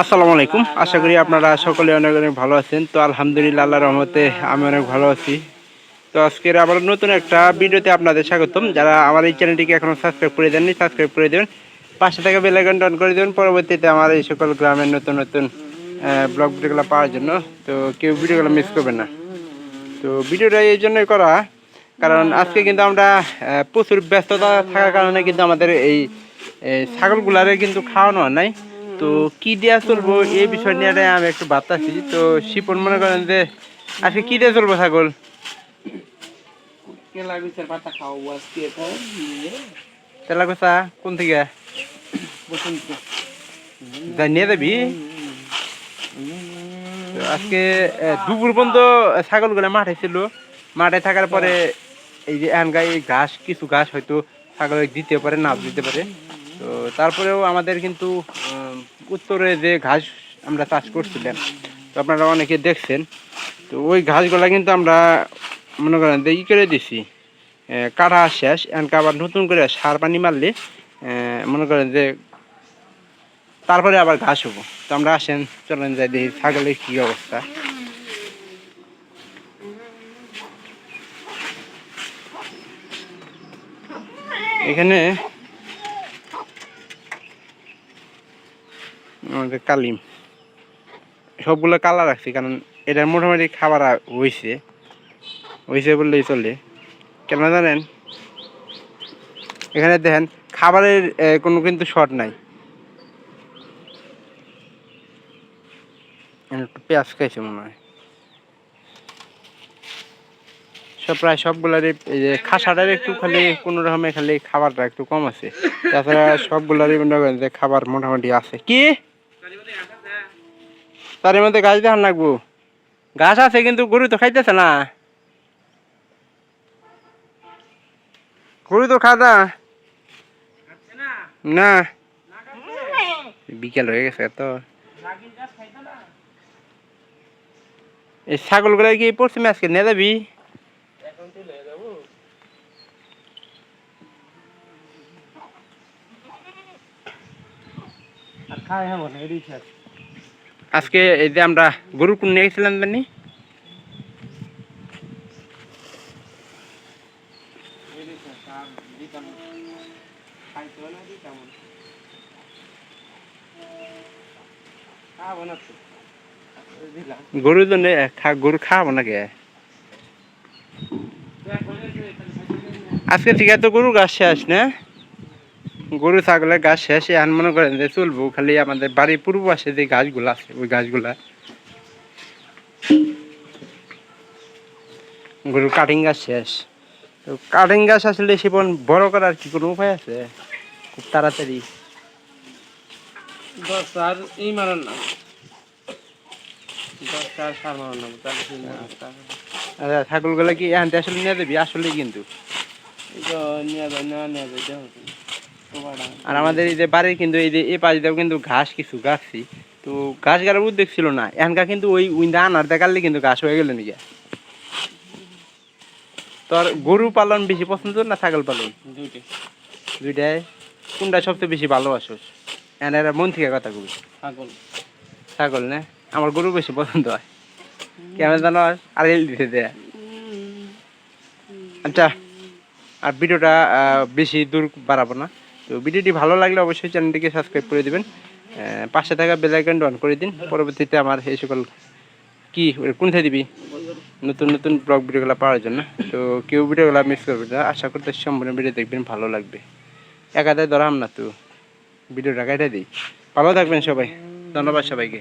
আসসালামু আলাইকুম। আশা করি আপনারা সকলে অনেক অনেক ভালো আছেন। তো আলহামদুলিল্লাহ আল্লাহর রহমতে আমি অনেক ভালো আছি। তো আজকের আবার নতুন একটা ভিডিওতে আপনাদের স্বাগতম। যারা আমার এই চ্যানেলটিকে এখনো সাবস্ক্রাইব করে দেননি সাবস্ক্রাইব করে দেবেন, পাশে থেকে বেল আইকনটা অন করে দেবেন পরবর্তীতে আমার এই সকল গ্রামের নতুন নতুন ব্লগ ভিডিওগুলো পাওয়ার জন্য। তো কেউ ভিডিওগুলো মিস করবেন না। তো ভিডিওটা এই জন্যই করা, কারণ আজকে কিন্তু আমরা প্রচুর ব্যস্ততা থাকার কারণে কিন্তু আমাদের এই ছাগলগুলারে কিন্তু খাওয়ানো নাই। তো কি দেওয়া চলবো এই বিষয় নিয়ে আমি একটু ভাবতেছি। তো শিপন মনে করেন যে আজকে কি দিয়ে চলবো ছাগল? তেলাকোচা কোন থেকে নিয়ে যাবি? আজকে দুপুর পর্যন্ত ছাগলগুলো মাঠে ছিল। মাঠে থাকার পরে এই যে এখানকার ঘাস, কিছু ঘাস হয়তো ছাগল দিতে পারে, না দিতে পারে। তো তারপরেও আমাদের কিন্তু উত্তরে যে ঘাস আমরা চাষ করছিলাম, তো আপনারা অনেকে দেখছেন। তো ওই ঘাসগুলা কিন্তু আমরা মনে করেন যে ই করে দিছি, কাটা শেষ। এখানকার আবার নতুন করে সার পানি মারলে মনে করেন যে তারপরে আবার ঘাস হবো। তো আমরা আসেন, চলেন যাই দেখি ছাগলের কি অবস্থা। এখানে আমাদের কালিম সবগুলো কালা রাখছি, কারণ এটার মোটামুটি খাবার হয়েছে বললেই চলে। কেন জানেন? এখানে দেখেন খাবারের কোনো কিন্তু শর্ট নাই। একটু পেঁয়াজ খাইছে মনে হয়। প্রায় সবগুলারই এই যে খাসাটার একটু খালি কোনো রকমে খালি খাবারটা একটু কম আছে, তাছাড়া সবগুলারই মনে করেন যে খাবার মোটামুটি আছে। কি তার মধ্যে গাছ দেখান লাগবো? গাছ আছে কিন্তু গরু তো খাইতেছে না। গরু তো খায় না। বিকেল হয়ে গেছে তো। এই ছাগলগুলো কি পশ্চিমে আজকে নিয়ে যাবি? আজকে এই যে আমরা গরু কোন নিয়ে গেছিলাম জানি, গরু তো গরু খাওয়াবো নাকি আজকে? ঠিক আছে, তো গরু গাছ শেষ না, গরু ছাগলের গাছ শেষ। এখন মনে করেন যে চলবো খালি আমাদের বাড়ির পূর্ব পাশে যে গাছগুলো আছে ওই গাছগুলা। গরুর কাটিং গাছ শেষ। তো কাটিং গাছ আসলে সেপন বড় করার কি কোনো উপায় আছে খুব তাড়াতাড়ি? আচ্ছা, ছাগলগুলো কি এখান থেকে আসলে নিয়ে যাবি? আসলেই কিন্তু আর আমাদের এই যে বাড়ির কিন্তু এই যে এই পাশ দিয়েও কিন্তু ঘাস কিছু গাছছি। তো ঘাস গাড়ার উদ্যোগ ছিল না এখানকার, কিন্তু ওই উইন্দা আনার দেখালে কিন্তু ঘাস হয়ে গেল নাকি। তোর গরু পালন বেশি পছন্দ না ছাগল পালন? দুইটাই। কোনটা সবচেয়ে বেশি ভালোবাসোস? এনারা মন থেকে কথা কবি। ছাগল না? আমার গরু বেশি পছন্দ হয়। কেমন জানো আর দিতে দেয়। আচ্ছা, আর ভিডিওটা বেশি দূর বাড়াবো না। তো ভিডিওটি ভালো লাগলে অবশ্যই চ্যানেলটিকে সাবস্ক্রাইব করে দেবেন, পাশে থাকা বেল আইকনটা অন করে দিন পরবর্তীতে আমার এই সকল কি কোনটা দিবি নতুন নতুন ব্লগ ভিডিওগুলো পাওয়ার জন্য। তো কেউ ভিডিওগুলো মিস করবে না, আশা করতে সম্পূর্ণ ভিডিও দেখবেন, ভালো লাগবে। একাদায় ধরাম না, তো ভিডিওটা কাটে দিই। ভালো থাকবেন সবাই, ধন্যবাদ সবাইকে।